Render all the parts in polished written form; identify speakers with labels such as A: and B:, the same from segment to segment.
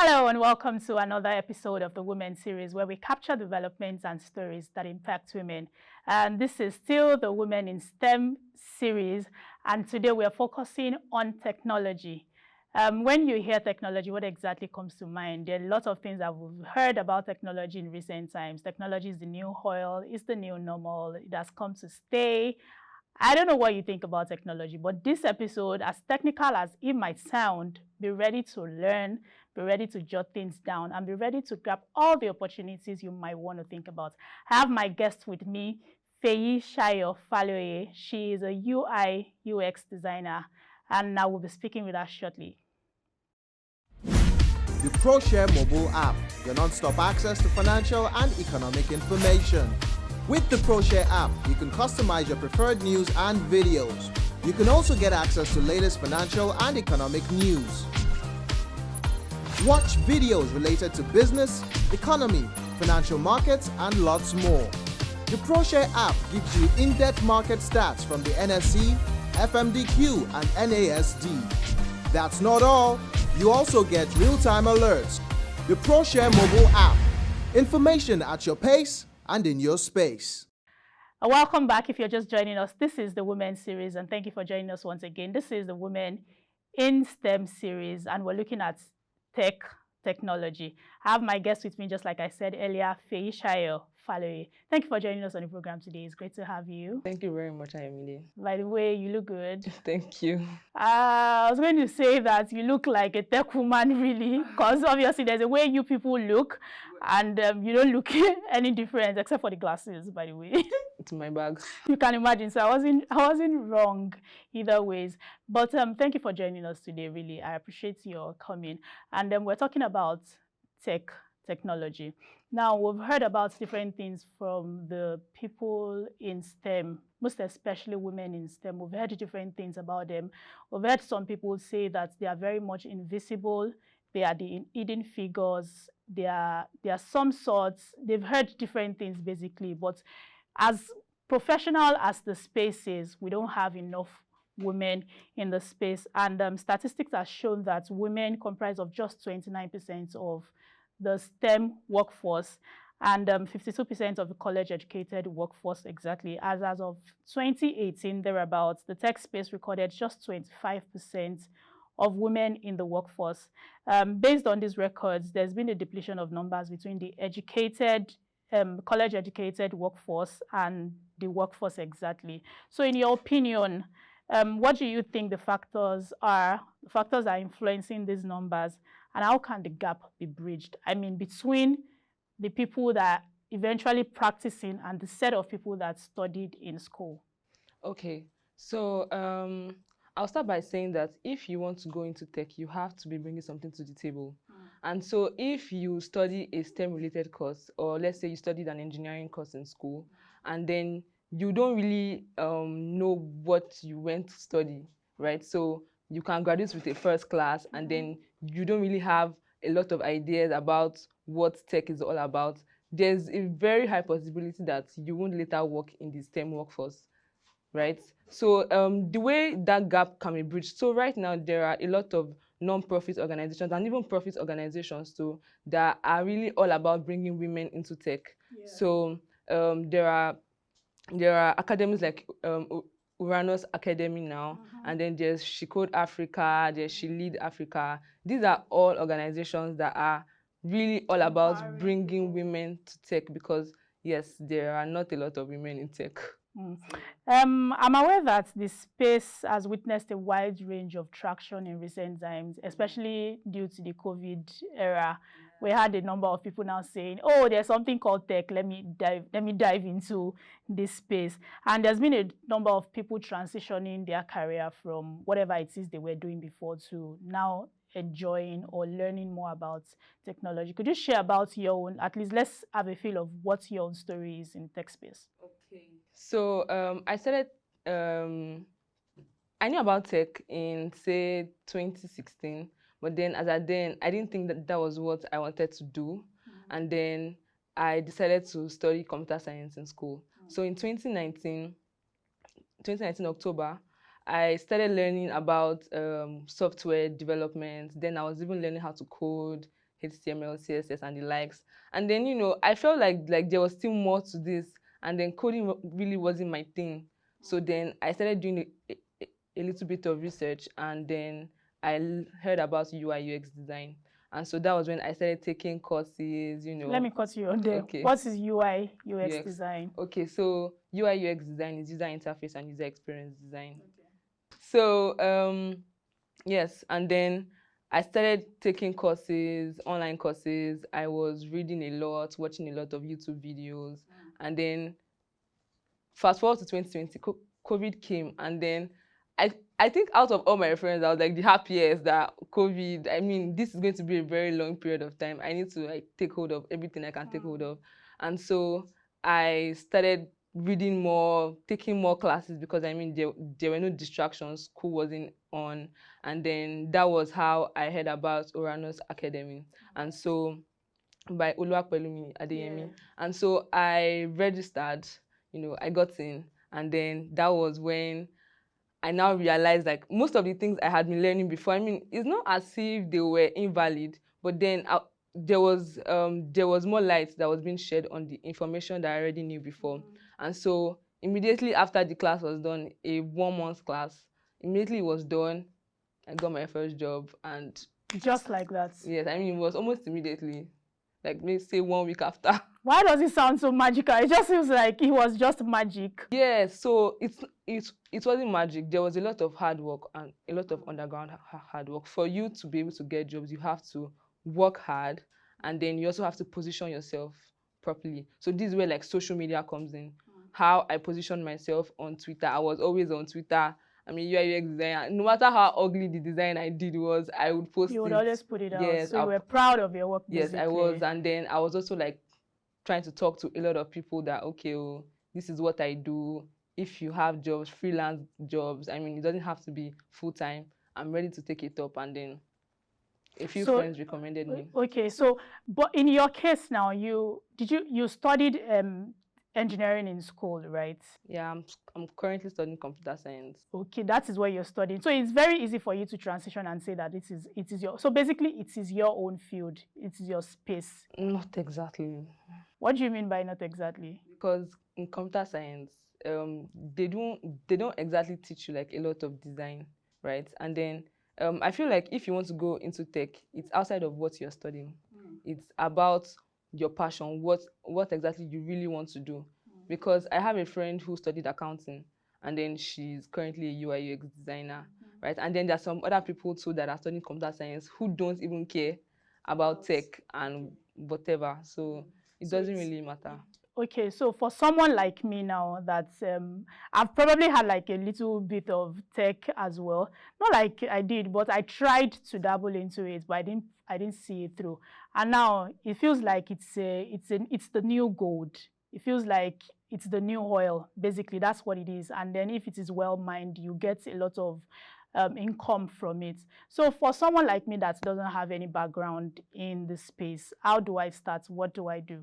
A: Hello and welcome to another episode of the Women series where we capture developments and stories that impact women. And this is still the Women in STEM series, and today we are focusing on technology. When you hear technology, what exactly comes to mind? There are lots of things that we've heard about technology in recent times. Technology is the new oil, it's the new normal, it has come to stay. I don't know what you think about technology, but this episode, as technical as it might sound, be ready to learn, be ready to jot things down, and be ready to grab all the opportunities you might want to think about. I have my guest with me, Feyisayo Faloye. She is a UI UX designer, and I will be speaking with her shortly.
B: The ProShare mobile app, your non-stop access to financial and economic information. With the ProShare app, you can customize your preferred news and videos. You can also get access to latest financial and economic news. Watch videos related to business, economy, financial markets, and lots more. The ProShare app gives you in-depth market stats from the NSE, FMDQ, and NASD. That's not all. You also get real-time alerts. The ProShare mobile app. Information at your pace and in your space.
A: Welcome back if you're just joining us. This is the Women series, and thank you for joining us once again. This is the Women in STEM series, and we're looking at technology. I have my guest with me, just like I said earlier, Feyisayo Faloye. Thank you for joining us on the program today. It's great to have you.
C: Thank you very much, Ayomide.
A: By the way, you look good.
C: Thank you.
A: I was going to say that you look like a tech woman, really, because obviously there's a way you people look, and you don't look any different, except for the glasses, by the way.
C: It's my bag.
A: You can imagine. So I wasn't wrong either ways. But thank you for joining us today. Really, I appreciate your coming. And we're talking about technology. Now, we've heard about different things from the people in STEM, most especially women in STEM. We've heard different things about them. We've heard some people say that they are very much invisible. They are the hidden figures. They are some sorts. They've heard different things, basically. But as professional as the space is, we don't have enough women in the space. And statistics have shown that women comprise of just 29% of the STEM workforce and 52% of the college-educated workforce exactly. As of 2018, thereabouts, the tech space recorded just 25% of women in the workforce. Based on these records, there's been a depletion of numbers between the educated college-educated workforce and the workforce exactly. So in your opinion, what do you think the factors are influencing these numbers, and how can the gap be bridged? I mean, between the people that eventually practicing and the set of people that studied in school.
C: Okay, so I'll start by saying that if you want to go into tech, you have to be bringing something to the table. And so if you study a STEM-related course, or let's say you studied an engineering course in school, and then you don't really know what you went to study, right? So you can graduate with a first class, and then you don't really have a lot of ideas about what tech is all about. There's a very high possibility that you won't later work in the STEM workforce, right? So the way that gap can be bridged, so right now there are a lot of non-profit organizations and even profit organizations too that are really all about bringing women into tech. Yeah. So there are academies like Uranus Academy now, and then there's She Code Africa, there's She Lead Africa. These are all organizations that are really all about bringing women to tech because, yes, there are not a lot of women in tech.
A: I'm aware that the space has witnessed a wide range of traction in recent times, especially due to the COVID era. We had a number of people now saying, oh, there's something called tech, let me dive into this space. And there's been a number of people transitioning their career from whatever it is they were doing before to now enjoying or learning more about technology. Could you share about your own, at least let's have a feel of what your own story is in tech space?
C: Okay. So I started, I knew about tech in, say, 2016. But then as I didn't think that that was what I wanted to do. And then I decided to study computer science in school. So in 2019 October, I started learning about software development. Then I was even learning how to code HTML, CSS, and the likes. And then, I felt like there was still more to this, and then coding really wasn't my thing. So then I started doing a little bit of research, and then I heard about UI UX design. And so that was when I started taking courses,
A: Let me cut you on there.
C: Okay.
A: What is UI UX design?
C: Okay, so UI UX design is user interface and user experience design. Okay. So yes, and then I started taking courses, online courses. I was reading a lot, watching a lot of YouTube videos, and then fast forward to 2020, COVID came, and then I think out of all my friends, I was like the happiest that COVID, I mean, this is going to be a very long period of time. I need to take hold of everything I can take hold of. And so I started reading more, taking more classes, because I mean, there were no distractions, school wasn't on. And then that was how I heard about Uranus Academy. And so by Oluwapelumi Adeyemi. Yeah. And so I registered, I got in, and then that was when I now realized like most of the things I had been learning before, I mean, it's not as if they were invalid, but then there was more light that was being shed on the information that I already knew before. And so immediately after the class was done, a 1-month class, immediately it was done, I got my first job. And
A: just like that? Yes,
C: I mean, it was almost immediately, like maybe say 1 week after.
A: Why does it sound so magical? It just feels like it was just magic.
C: Yeah, so it wasn't magic. There was a lot of hard work and a lot of underground hard work. For you to be able to get jobs, you have to work hard, and then you also have to position yourself properly. So this is where like social media comes in. How I positioned myself on Twitter. I was always on Twitter. I mean, UI UX designer. No matter how ugly the design I did was, I would post it.
A: You would always put it out. So you were proud of your work.
C: Yes, basically. I was. And then I was also like trying to talk to a lot of people that, okay, this is what I do. If you have jobs, freelance jobs, I mean, it doesn't have to be full-time. I'm ready to take it up. And then a few friends recommended me.
A: Okay, so, but in your case now, you studied engineering in school, right?
C: Yeah, I'm currently studying computer science.
A: Okay, that is what you're studying. So it's very easy for you to transition and say that it is your, so basically it is your own field, it is your space.
C: Not exactly.
A: What do you mean by not exactly?
C: Because in computer science, they don't exactly teach you like a lot of design, right? And then I feel like if you want to go into tech, it's outside of what you're studying. It's about your passion, what exactly you really want to do. Because I have a friend who studied accounting, and then she's currently a UI UX designer, right? And then there's some other people too that are studying computer science who don't even care about tech and whatever. So it doesn't really matter.
A: Okay, so for someone like me now, that I've probably had like a little bit of tech as well. Not like I did, but I tried to dabble into it, but I didn't see it through. And now it feels like it's the new gold. It feels like it's the new oil. Basically, that's what it is. And then if it is well mined, you get a lot of income from it. So for someone like me that doesn't have any background in this space, how do I start? What do I do?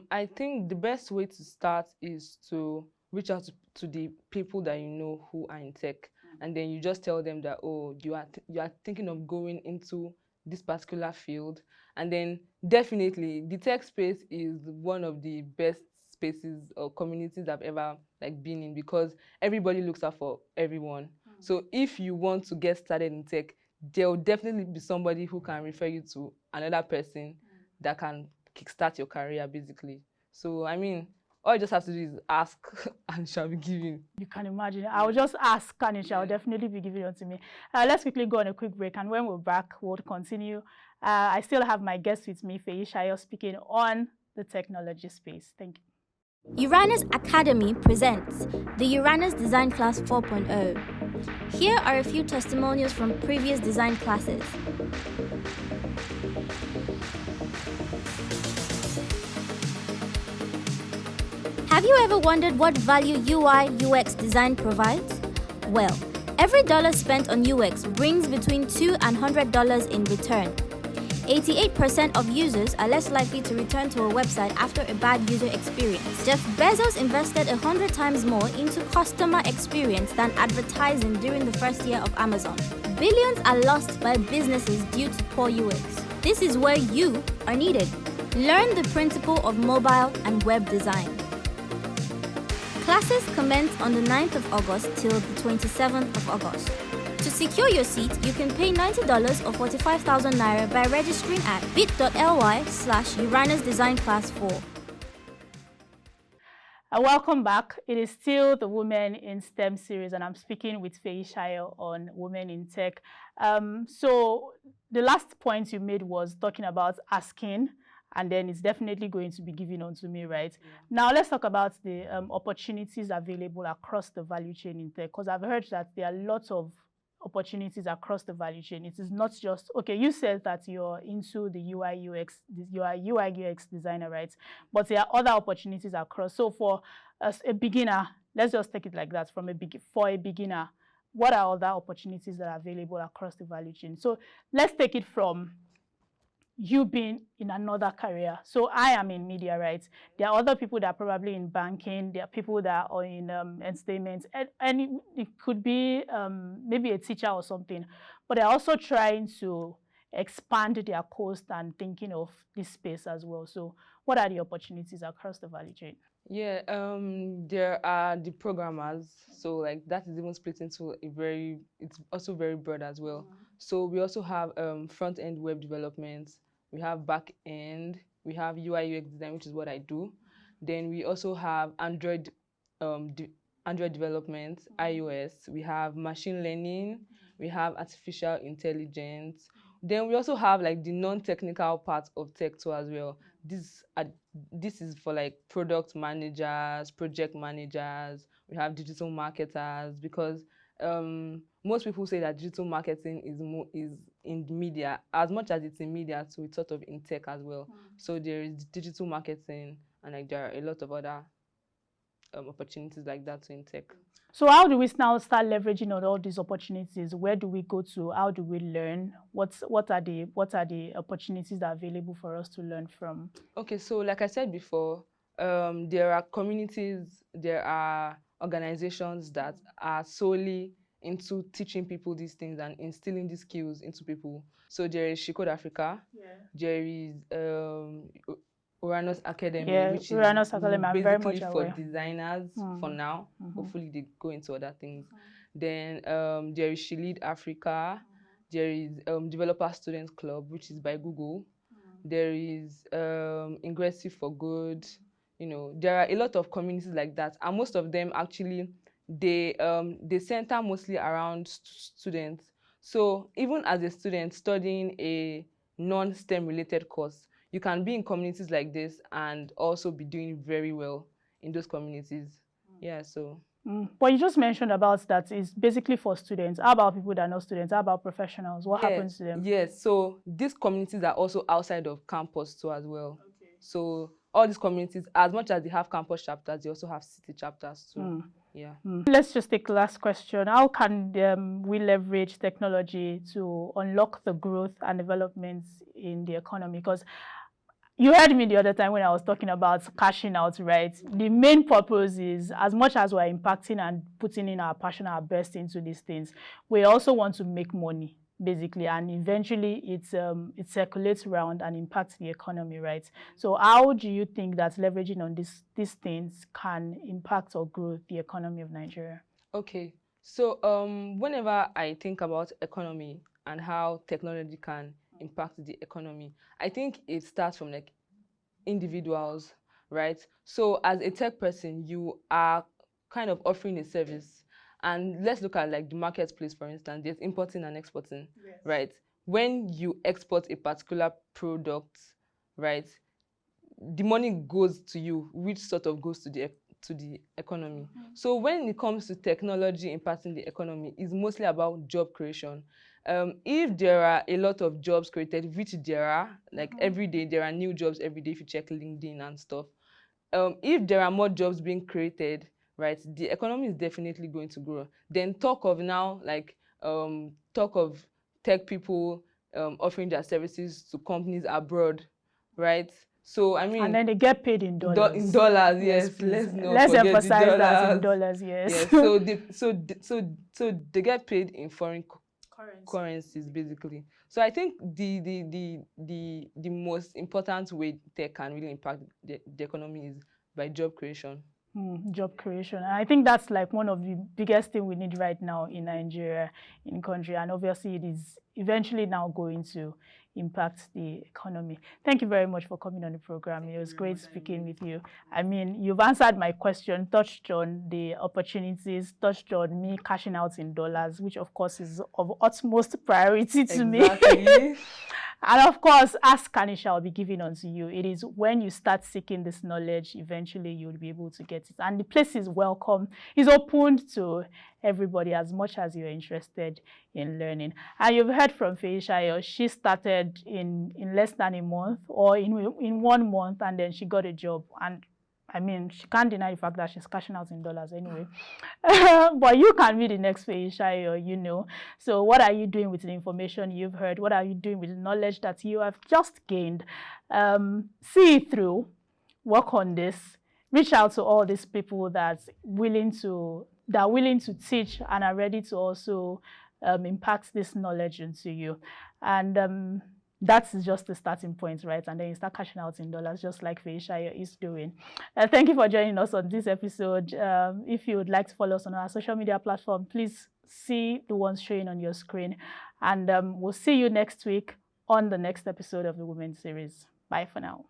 C: I think the best way to start is to reach out to the people that you know who are in tech, and then you just tell them that, oh, you are thinking of going into this particular field. And then definitely the tech space is one of the best spaces or communities I've ever like been in, because everybody looks out for everyone. So if you want to get started in tech, there will definitely be somebody who can refer you to another person that can kickstart your career, basically. So, I mean, all you just have to do is ask and it shall be given.
A: You can imagine. I'll just ask and it shall definitely be given unto me. Let's quickly go on a quick break, and when we're back, we'll continue. I still have my guest with me, Feyisayo, speaking on the technology space. Thank you.
D: Uranus Academy presents the Uranus Design Class 4.0. Here are a few testimonials from previous design classes. Have you ever wondered what value UI UX design provides? Well, every dollar spent on UX brings between $2 and $100 in return. 88% of users are less likely to return to a website after a bad user experience. Jeff Bezos invested 100 times more into customer experience than advertising during the first year of Amazon. Billions are lost by businesses due to poor UX. This is where you are needed. Learn the principle of mobile and web design. Classes commence on the 9th of August till the 27th of August. To secure your seat, you can pay $90 or 45,000 naira by registering at bit.ly/Uranus Design Class 4.
A: Welcome back. It is still the Women in STEM series, and I'm speaking with Feyisayo on Women in Tech. So the last point you made was talking about asking, and then it's definitely going to be given on to me, right?
C: Yeah.
A: Now let's talk about the opportunities available across the value chain in tech, because I've heard that there are lots of opportunities across the value chain. It is not just, okay, you said that you're into the UI UX, you are a UI UX designer, right? But there are other opportunities across. So for a beginner, let's just take it like that, for a beginner, what are other opportunities that are available across the value chain? So let's take it from you being in another career. So I am in media, right? There are other people that are probably in banking. There are people that are in entertainment, and it could be maybe a teacher or something. But they're also trying to expand their course and thinking of this space as well. So what are the opportunities across the value chain?
C: Yeah, there are the programmers, so like that is even split into it's also very broad as well. So we also have front-end web development, we have back-end, we have UI UX design, which is what I do. Then we also have Android development, iOS, we have machine learning, we have artificial intelligence. Then we also have like the non-technical part of tech too as well. This is for like product managers, project managers. We have digital marketers, because most people say that digital marketing is in media as much as it's in media, so it's sort of in tech as well. So there is digital marketing, and like there are a lot of other opportunities like that in tech.
A: So how do we now start leveraging on all these opportunities? Where do we go to? How do we learn? What are the opportunities that are available for us to learn from?
C: Okay, so like I said before, there are communities, there are organizations that are solely into teaching people these things and instilling these skills into people. So there is She Code Africa, there is Uranus Academy,
A: Yeah,
C: which
A: Uranus
C: is
A: Academy, I'm very much
C: basically for
A: aware.
C: designers for now. Hopefully they go into other things. Then there is She Lead Africa, there is Developer Students Club, which is by Google. There is Ingressive for Good. You know, there are a lot of communities like that, and most of them actually they center mostly around students. So even as a student studying a non-STEM related course, you can be in communities like this and also be doing very well in those communities. Yeah, so.
A: But you just mentioned about that it's basically for students. How about people that are not students? How about professionals? What happens to them?
C: Yes, so these communities are also outside of campus too as well. Okay. So all these communities, as much as they have campus chapters, they also have city chapters too. Yeah.
A: Let's just take the last question. How can we leverage technology to unlock the growth and developments in the economy? Because you heard me the other time when I was talking about cashing out, right? The main purpose is, as much as we're impacting and putting in our passion, our best into these things, we also want to make money, basically, and eventually it circulates around and impacts the economy, right? So how do you think that leveraging on these things can impact or grow the economy of Nigeria?
C: Okay, so whenever I think about economy and how technology can impact the economy, I think it starts from like individuals, right? So as a tech person, you are kind of offering a service, and let's look at like the marketplace, for instance. There's importing and exporting, yes, right? When you export a particular product, right, the money goes to you, which sort of goes to the economy. So when it comes to technology impacting the economy, it's mostly about job creation. If there are a lot of jobs created, which there are, like every day, there are new jobs every day if you check LinkedIn and stuff. If there are more jobs being created, right, the economy is definitely going to grow. Then talk of now, like talk of tech people offering their services to companies abroad, right? So I mean,
A: and then they get paid in dollars.
C: In dollars, yes.
A: Let's emphasize that in dollars, yes.
C: Yes. So they get paid in foreign currencies basically. So I think the most important way tech can really impact the economy is by job creation.
A: Job creation. And I think that's like one of the biggest thing we need right now in Nigeria, in country, and obviously it is eventually now going to impact the economy. Thank you very much for coming on the program. It was great speaking with you. I mean, you've answered my question, touched on the opportunities, touched on me cashing out in dollars, which of course is of utmost priority to me.
C: Exactly.
A: And of course, ask and it shall be given unto you. It is when you start seeking this knowledge, eventually you'll be able to get it. And the place is welcome, is open to everybody as much as you're interested in learning. And you've heard from Feyisayo, she started in less than a month or in 1 month, and then she got a job. And I mean, she can't deny the fact that she's cashing out in dollars anyway. But you can be the next Feyisayo, you know. So what are you doing with the information you've heard? What are you doing with the knowledge that you have just gained? See it through, work on this, reach out to all these people that are willing to teach and are ready to also impact this knowledge into you. And that's just the starting point, right? And then you start cashing out in dollars, just like Feyisayo is doing. Thank you for joining us on this episode. If you would like to follow us on our social media platform, please see the ones showing on your screen. And we'll see you next week on the next episode of the Women Series. Bye for now.